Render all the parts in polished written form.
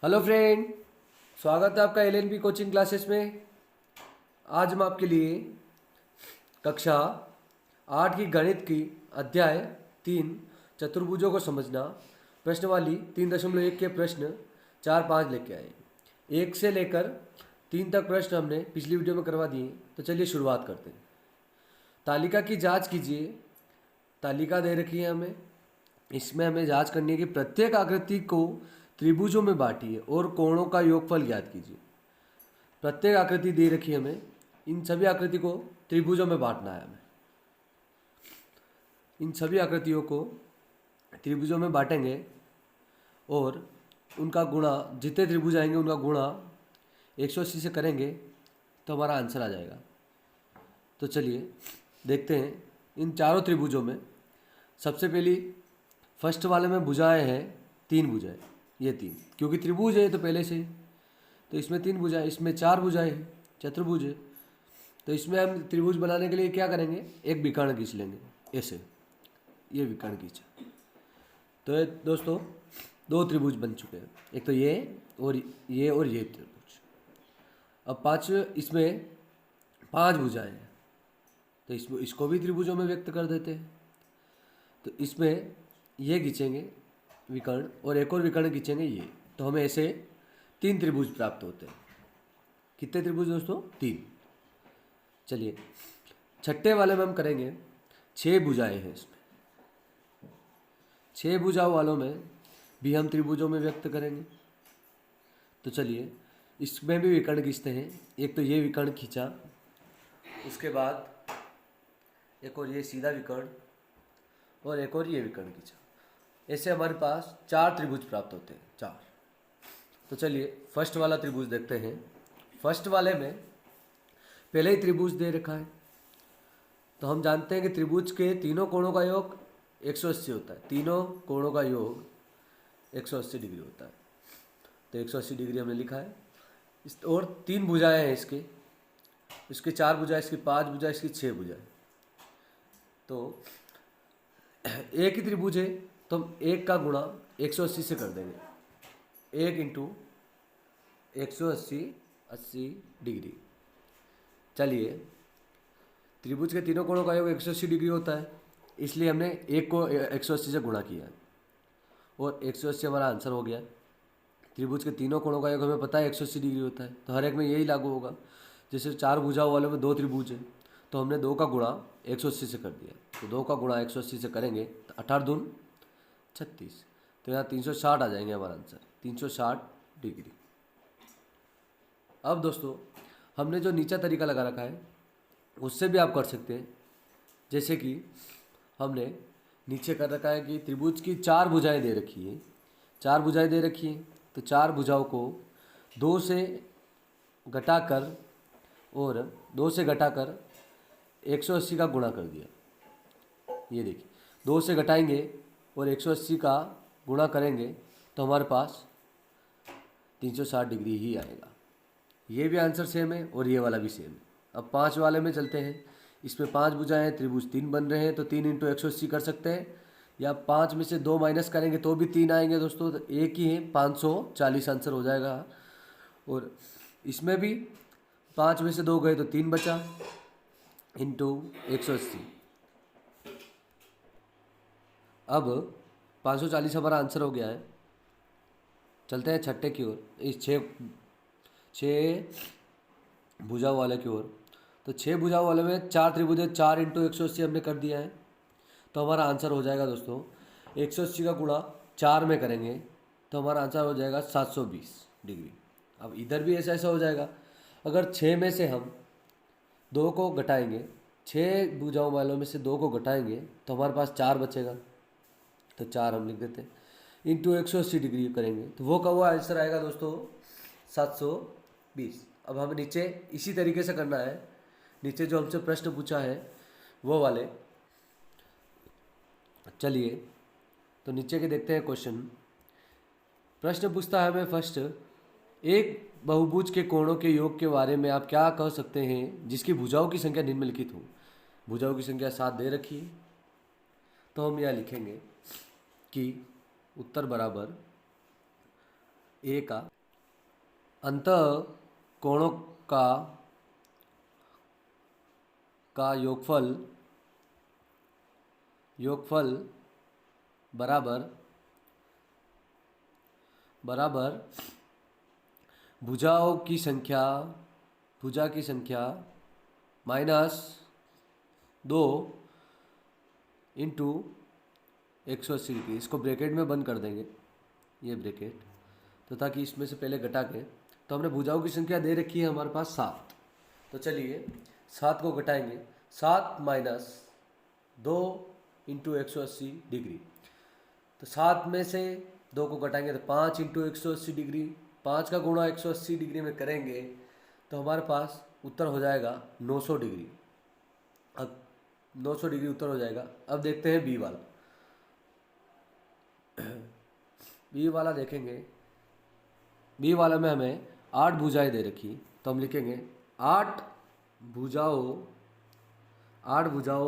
Hello friend, स्वागत है आपका एलएनबी कोचिंग क्लासेस में। आज हम आपके लिए कक्षा 8 की गणित की अध्याय 3 चतुर्भुजों को समझना प्रश्नवाली 3.1 के प्रश्न 4-5 लेके आए। 1 से लेकर 3 तक प्रश्न हमने पिछली वीडियो में करवा दिए, तो चलिए शुरुआत करते हैं। तालिका की जांच कीजिए। तालिका दे रखी है हमें, इसमें हमें जांच करनी है कि प्रत्येक आकृति को त्रिभुजों में बांटिए और कोणों का योगफल ज्ञात कीजिए। प्रत्येक आकृति दे रखी है हमें, इन सभी आकृति को त्रिभुजों में बांटना है हमें। इन सभी आकृतियों को त्रिभुजों में बांटेंगे और उनका गुणा, जितने त्रिभुज आएंगे उनका गुणा 180 से करेंगे तो हमारा आंसर आ जाएगा। तो चलिए देखते हैं इन चारों त्रिभुजों में। सबसे पहली फर्स्ट वाले में भुजाएं हैं, 3 भुजाएं, ये 3, क्योंकि त्रिभुज है तो पहले से, तो इसमें 3 भुजाएं, इसमें 4 भुजाएं हैं, चतुर्भुज है। तो इसमें हम त्रिभुज बनाने के लिए क्या करेंगे, एक विकर्ण खींच लेंगे ऐसे, ये विकर्ण खींचा। तो ये दोस्तों 2 त्रिभुज बन चुके हैं, एक तो ये और ये त्रिभुज। अब इसमें 5 भुजाएं हैं, तो इसको भी त्रिभुजों में व्यक्त कर देते हैं। तो इसमें ये खींचेंगे विकर्ण और एक और विकर्ण खींचेंगे ये, तो हमें ऐसे 3 त्रिभुज प्राप्त होते हैं। कितने त्रिभुज दोस्तों, 3। चलिए छठे वाले में हम करेंगे 6 भुजाएं हैं इसमें। 6 भुजाओं वालों में भी हम त्रिभुजों में व्यक्त करेंगे। तो चलिए इसमें भी विकर्ण खींचते हैं। एक तो ये विकर्ण खींचा, उसके बाद एक और ये सीधा विकर्ण और एक और ये विकर्ण खींचा। ऐसे हमारे पास 4 त्रिभुज प्राप्त होते हैं, 4। तो चलिए फर्स्ट वाला त्रिभुज देखते हैं। फर्स्ट वाले में पहले ही त्रिभुज दे रखा है, तो हम जानते हैं कि त्रिभुज के तीनों कोणों का योग 180 होता है। तीनों कोणों का योग 180 डिग्री होता है, तो 180 डिग्री हमने लिखा है। और 3 भुजाएं हैं इसके 4 भुजाएं, इसकी 5 भुजाएं, इसकी 6 भुजाएं। तो एक ही त्रिभुज है, तो हम 1 का गुणा 180 से कर देंगे। 1 इंटू 180, 80 डिग्री। चलिए त्रिभुज के तीनों कोणों का योग 180 डिग्री होता है, इसलिए हमने 1 को 180 से गुणा किया और 180 हमारा आंसर हो गया। त्रिभुज के तीनों कोणों का योग हमें पता है 180 डिग्री होता है, तो हर एक में यही लागू होगा। जैसे 4 भुजाओं वाले में 2 त्रिभुज है, तो हमने 2 का गुणा 180 से कर दिया। तो 2 का गुणा 180 से करेंगे तो 18 दून 36, तो यहाँ 360 आ जाएंगे हमारा आंसर, 360 डिग्री। अब दोस्तों हमने जो नीचा तरीका लगा रखा है उससे भी आप कर सकते हैं। जैसे कि हमने नीचे कर रखा है कि त्रिभुज की 4 भुजाएं दे रखी है, 4 भुजाएं दे रखी हैं, तो 4 भुजाओं को 2 से घटाकर और 2 से घटाकर 180 का गुणा कर दिया। ये देखिए 2 से घटाएंगे और 180 का गुणा करेंगे तो हमारे पास 360 डिग्री ही आएगा। ये भी आंसर सेम है और ये वाला भी सेम है। अब 5 वाले में चलते हैं। इसमें 5 भुजाएं हैं, त्रिभुज 3 बन रहे हैं, तो 3 इंटू 180 कर सकते हैं, या 5 में से 2 माइनस करेंगे तो भी 3 आएंगे दोस्तों, तो एक ही है, 540 आंसर हो जाएगा। और इसमें भी 5 में से 2 गए तो 3 बचा, इंटू 180। अब 540 हमारा आंसर हो गया है। चलते हैं छठे की ओर, इस 6 भुजाओं वाले की ओर। तो 6 भुजाओं वाले में 4 त्रिभुज है, 4 इंटू 180 हमने कर दिया है, तो हमारा आंसर हो जाएगा दोस्तों 180 का गुणा 4 में करेंगे तो हमारा आंसर हो जाएगा 720 डिग्री। अब इधर भी ऐसा हो जाएगा। अगर 6 में से हम 2 को घटाएंगे, 6 भुजाओं वालों में से 2 को घटाएंगे तो हमारे पास 4 बचेगा, तो 4 हम लिख देते हैं, इंटू 180 डिग्री करेंगे तो वो का वो आंसर आएगा दोस्तों 720। अब हमें नीचे इसी तरीके से करना है, नीचे जो हमसे प्रश्न पूछा है वो वाले। चलिए तो नीचे के देखते हैं क्वेश्चन। प्रश्न पूछता है हमें फर्स्ट, एक बहुभुज के कोणों के योग के बारे में आप क्या कह सकते हैं जिसकी भुजाओं की संख्या निम्नलिखित हो। भुजाओं की संख्या 7 दे रखी है, तो हम यहाँ लिखेंगे कि उत्तर बराबर ए का अंतः कोणों का योगफल बराबर भुजा की संख्या -2 इंटू 180 डिग्री। इसको ब्रैकेट में बंद कर देंगे, ये ब्रैकेट, तो ताकि इसमें से पहले घटा के, तो हमने भुजाओं की संख्या दे रखी है हमारे पास 7। तो चलिए 7 को घटाएंगे, 7 - 2 इंटू 180 डिग्री। तो 7 में से 2 को घटाएंगे तो 5 इंटू 180 डिग्री, 5 का गुणा 180 डिग्री में करेंगे तो हमारे पास उत्तर हो जाएगा 900 डिग्री। अब 900 डिग्री उत्तर हो जाएगा। अब देखते हैं बी वाला। बी वाला देखेंगे, बी वाला में हमें 8 भुजाएं दे रखी, तो हम लिखेंगे 8 भुजाओं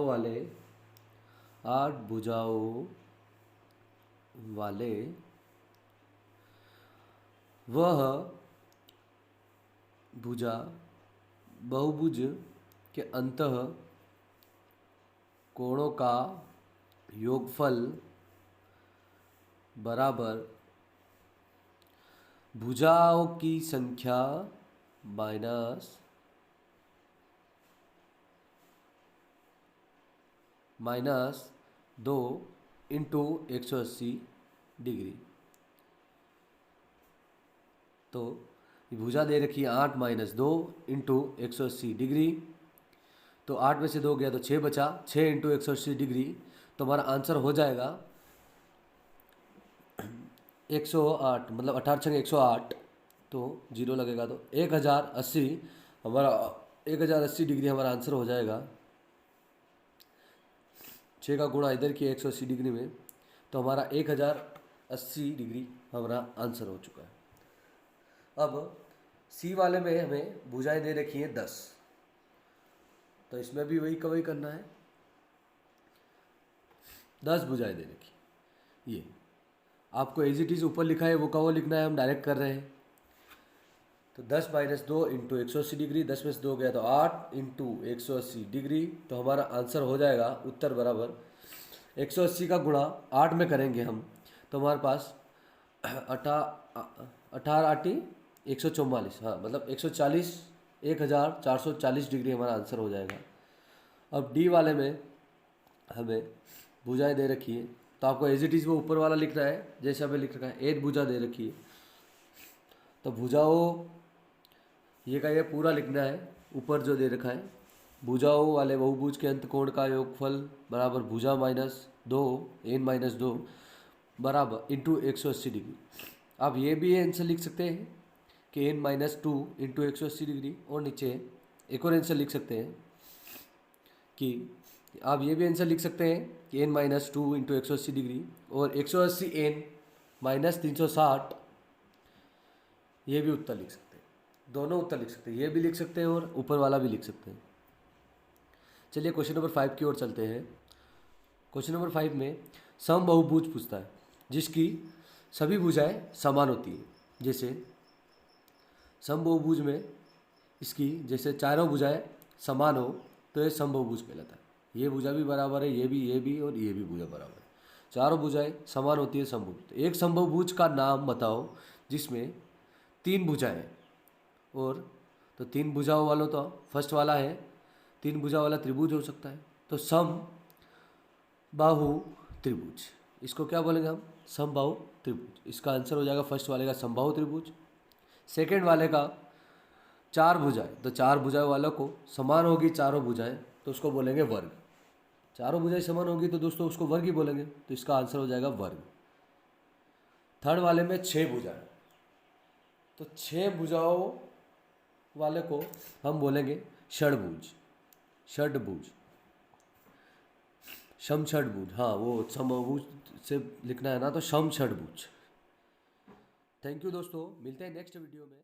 वाले वह भुजा बहुभुज के अंतः कोणों का योगफल बराबर भुजाओं की संख्या -2 इंटू 180 डिग्री। तो भुजा दे रखी है 8 - 2 इंटू 180 डिग्री। तो 8 में से 2 गया तो 6 बचा, 6 इंटू 180 डिग्री। तो हमारा आंसर हो जाएगा 108, मतलब 18 × 108, तो 0 लगेगा तो 1080 हमारा 1080 डिग्री हमारा आंसर हो जाएगा। 6 का गुणा इधर किया 180 डिग्री में, तो हमारा 1080 डिग्री हमारा आंसर हो चुका है। अब सी वाले में हमें भुजाएं दे रखी हैं 10, तो इसमें भी वही कवई करना है। 10 भुजाएं दे रखी, ये आपको एज इट इज ऊपर लिखा है वो का वो लिखना है, हम डायरेक्ट कर रहे हैं। तो 10 - 2 इंटू 180 डिग्री, 10 में से 2 गया तो 8 इंटू 180 डिग्री। तो हमारा आंसर हो जाएगा उत्तर बराबर 180 का गुणा 8 में करेंगे हम, तो हमारे पास 18 × 144, हाँ मतलब 1440 डिग्री हमारा आंसर हो जाएगा। अब डी वाले में हमें भुजाएं दे रखी है, तो आपको एज इट इज वो ऊपर वाला लिखना है जैसे हमें लिख रखा है। 8 भुजा दे रखी है, तो भुजाओं ये का ये पूरा लिखना है ऊपर जो दे रखा है। भुजाओं वाले बहुभुज के अंत कोण का योगफल बराबर भुजा -2 n - 2 बराबर इंटू 180 डिग्री। आप ये भी आंसर लिख सकते हैं कि n - 2 इंटू 180 डिग्री, और नीचे एक और आंसर लिख सकते हैं कि आप ये भी आंसर लिख सकते हैं कि n - 2 इंटू 180 डिग्री और 180 n - 360, ये भी उत्तर लिख सकते हैं। दोनों उत्तर लिख सकते हैं, ये भी लिख सकते हैं और ऊपर वाला भी लिख सकते हैं। चलिए क्वेश्चन नंबर 5 की ओर चलते हैं। क्वेश्चन नंबर 5 में समबहुभुज पूछता है जिसकी सभी भुजाएं समान होती हैं। जैसे समबहुभुज में इसकी जैसे चारों भुजाएं समान हो तो ये समबहुभुज कहलाता है। ये भुजा भी बराबर है, ये भी और ये भी भुजा बराबर है। चारों भुजाएं समान होती है समबहुभुज। एक समबहुभुज का नाम बताओ जिसमें 3 भुजाएं, और तो 3 भुजाओं वालों तो फर्स्ट वाला है, 3 भुजा वाला त्रिभुज हो सकता है, तो समबाहु त्रिभुज, इसको क्या बोलेंगे हम? समबाहु त्रिभुज। इसका आंसर हो जाएगा फर्स्ट वाले का समबाहु त्रिभुज। सेकेंड वाले का 4 भुजाएं, तो 4 भुजाएं वालों को समान होगी चारों भुजाएं, तो उसको बोलेंगे वर्ग। चारों भुजाएं समान होगी तो दोस्तों उसको वर्ग ही बोलेंगे, तो इसका आंसर हो जाएगा वर्ग। थर्ड वाले में 6 भुजाएं, तो 6 भुजाओं वाले को हम बोलेंगे षडभुज। षडभुज, हाँ वो समभुज से लिखना है ना, तो षडभुज। थैंक यू दोस्तों, मिलते हैं नेक्स्ट वीडियो में।